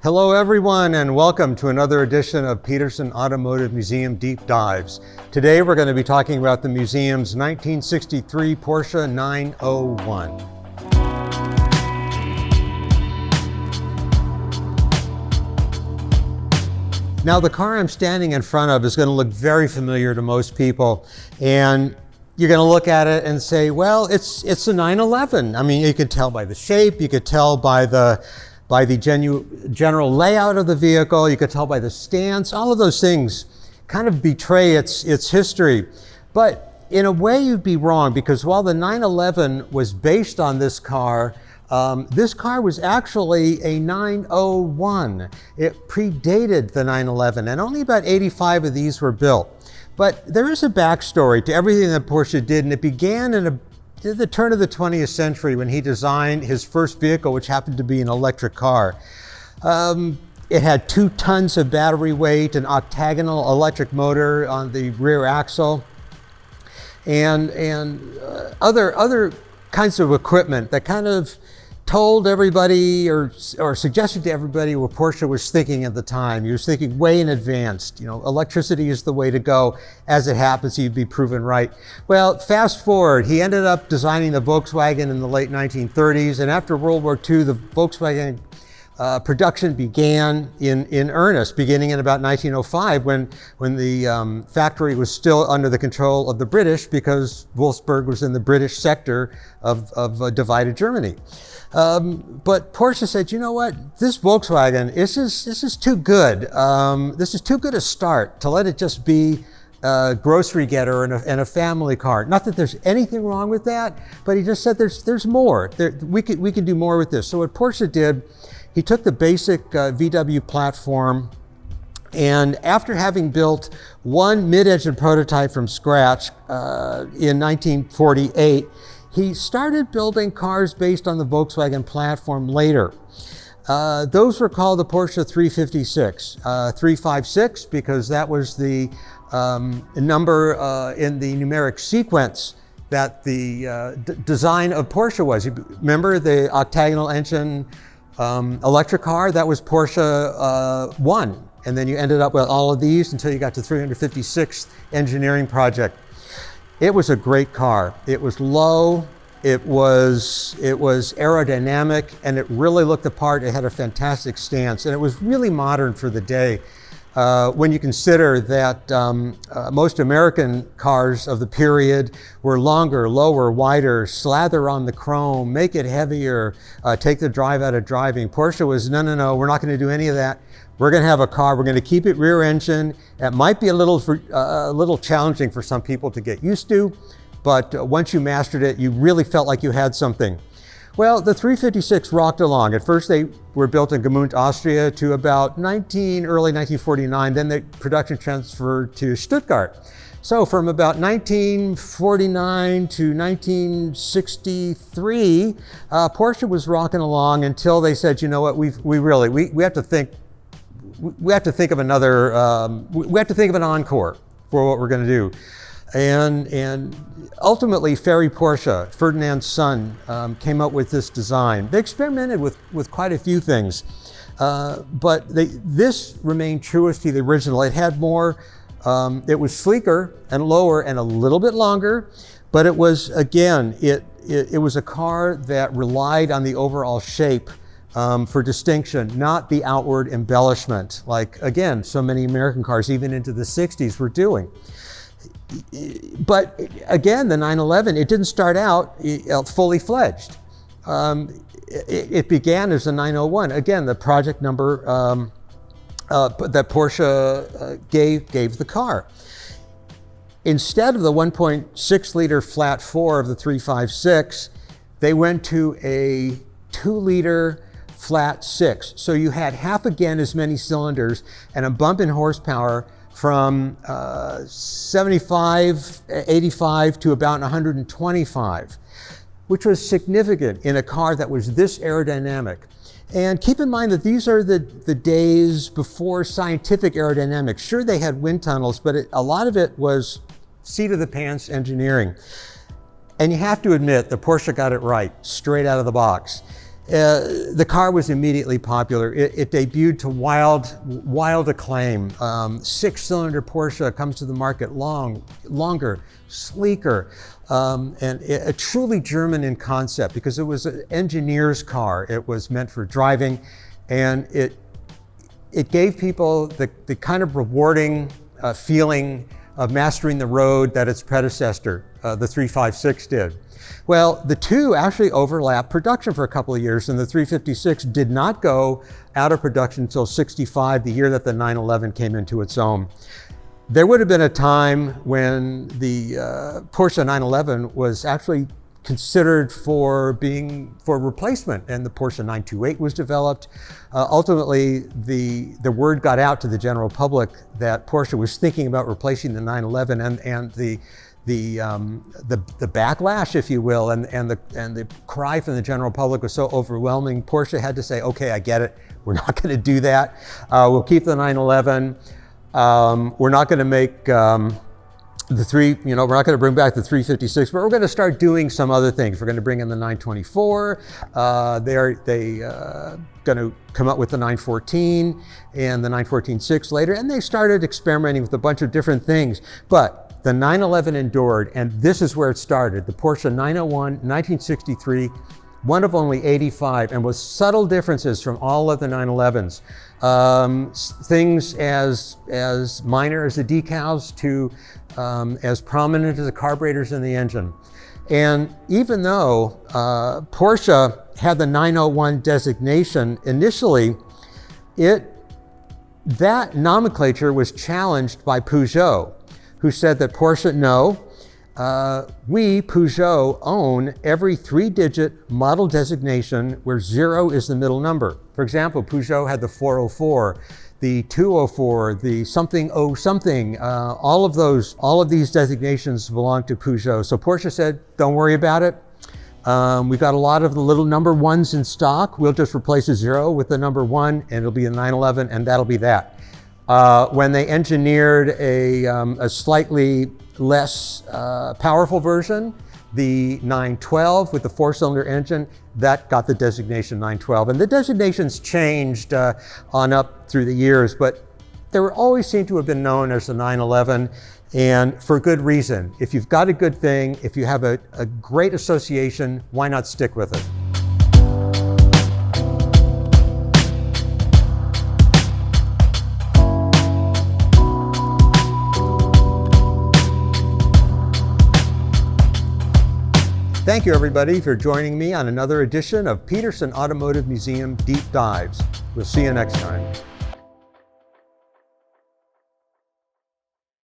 Hello everyone, and welcome to another edition of Petersen Automotive Museum Deep Dives. Today we're going to be talking about the museum's 1963 Porsche 901. Now the car I'm standing in front of is going to look very familiar to most people, and you're going to look at it and say, well, it's a 911. I mean, you could tell by the shape, you could tell by the general layout of the vehicle, you could tell by the stance. All of those things kind of betray its history. But in a way you'd be wrong, because while the 911 was based on this car was actually a 901. It predated the 911, and only about 85 of these were built. But there is a backstory to everything that Porsche did, and it began at the turn of the 20th century when he designed his first vehicle, which happened to be an electric car. It had 2 tons of battery weight, an octagonal electric motor on the rear axle, and other kinds of equipment that kind of told everybody or suggested to everybody what Porsche was thinking at the time. He was thinking way in advance. You know, electricity is the way to go. As it happens, he'd be proven right. Well, fast forward, he ended up designing the Volkswagen in the late 1930s, and after World War II, the Volkswagen production began in earnest, beginning in about 1905 when the factory was still under the control of the British, because Wolfsburg was in the British sector of divided Germany. But Porsche said, you know what, this Volkswagen, this is too good. This is too good a start to let it just be a grocery getter and a family car. Not that there's anything wrong with that, but he just said there's more. We can do more with this. So what Porsche did, he took the basic VW platform, and after having built one mid-engine prototype from scratch in 1948, he started building cars based on the Volkswagen platform later. Those were called the Porsche 356. 356 because that was the number in the numeric sequence that the design of Porsche was. You remember the octagonal engine electric car? That was Porsche 1. And then you ended up with all of these until you got to 356th engineering project. It was a great car. It was low, it was aerodynamic, and it really looked the part. It had a fantastic stance, and it was really modern for the day. When you consider that most American cars of the period were longer, lower, wider, slather on the chrome, make it heavier, take the drive out of driving. Porsche was, no, we're not going to do any of that. We're going to have a car, we're going to keep it rear engine. It might be a little challenging for some people to get used to, but once you mastered it, you really felt like you had something. Well, the 356 rocked along. At first they were built in Gmünd, Austria to about early 1949, then the production transferred to Stuttgart. So from about 1949 to 1963, Porsche was rocking along until they said, you know what, we have to think of an encore for what we're going to do. And ultimately, Ferry Porsche, Ferdinand's son, came up with this design. They experimented with quite a few things, but this remained truest to the original. It had more, it was sleeker and lower and a little bit longer, but it was, again, it was a car that relied on the overall shape for distinction, not the outward embellishment, like, again, so many American cars, even into the 60s, were doing. But again, the 911, it didn't start out fully fledged. It began as a 901. Again, the project number that Porsche gave the car. Instead of the 1.6 liter flat 4 of the 356, they went to a 2 liter flat 6. So you had half again as many cylinders and a bump in horsepower from 75, 85 to about 125, which was significant in a car that was this aerodynamic. And keep in mind that these are the days before scientific aerodynamics. Sure, they had wind tunnels, but a lot of it was seat of the pants engineering. And you have to admit that Porsche got it right straight out of the box. The car was immediately popular. It debuted to wild acclaim. Six-cylinder Porsche comes to the market longer, sleeker, and a truly German in concept because it was an engineer's car. It was meant for driving, and it gave people the kind of rewarding feeling of mastering the road that its predecessor, the 356, did. Well, the two actually overlapped production for a couple of years, and the 356 did not go out of production until '65, the year that the 911 came into its own. There would have been a time when the Porsche 911 was actually considered for replacement, and the Porsche 928 was developed. Ultimately, the word got out to the general public that Porsche was thinking about replacing the 911, and the backlash, if you will, and the cry from the general public was so overwhelming. Porsche had to say, "Okay, I get it. We're not going to do that. We'll keep the 911. We're not going to make we're not going to bring back the 356, but we're going to start doing some other things. We're going to bring in the 924. They're going to come up with the 914 and the 914-6 later, and they started experimenting with a bunch of different things. But the 911 endured, and this is where it started. The Porsche 901, 1963, one of only 85, and with subtle differences from all of the 911s. Things as minor as the decals to as prominent as the carburetors in the engine. And even though Porsche had the 901 designation initially, that nomenclature was challenged by Peugeot, who said that Porsche, no, we, Peugeot, own every three-digit model designation where 0 is the middle number. For example, Peugeot had the 404, the 204, the something, oh something, all of these designations belong to Peugeot. So Porsche said, don't worry about it. We've got a lot of the little number ones in stock. We'll just replace a 0 with the number 1, and it'll be a 911, and that'll be that. When they engineered a slightly less powerful version, the 912 with the 4-cylinder engine, that got the designation 912. And the designations changed on up through the years, but they were always seem to have been known as the 911, and for good reason. If you've got a good thing, if you have a great association, why not stick with it? Thank you, everybody, for joining me on another edition of Petersen Automotive Museum Deep Dives. We'll see you next time.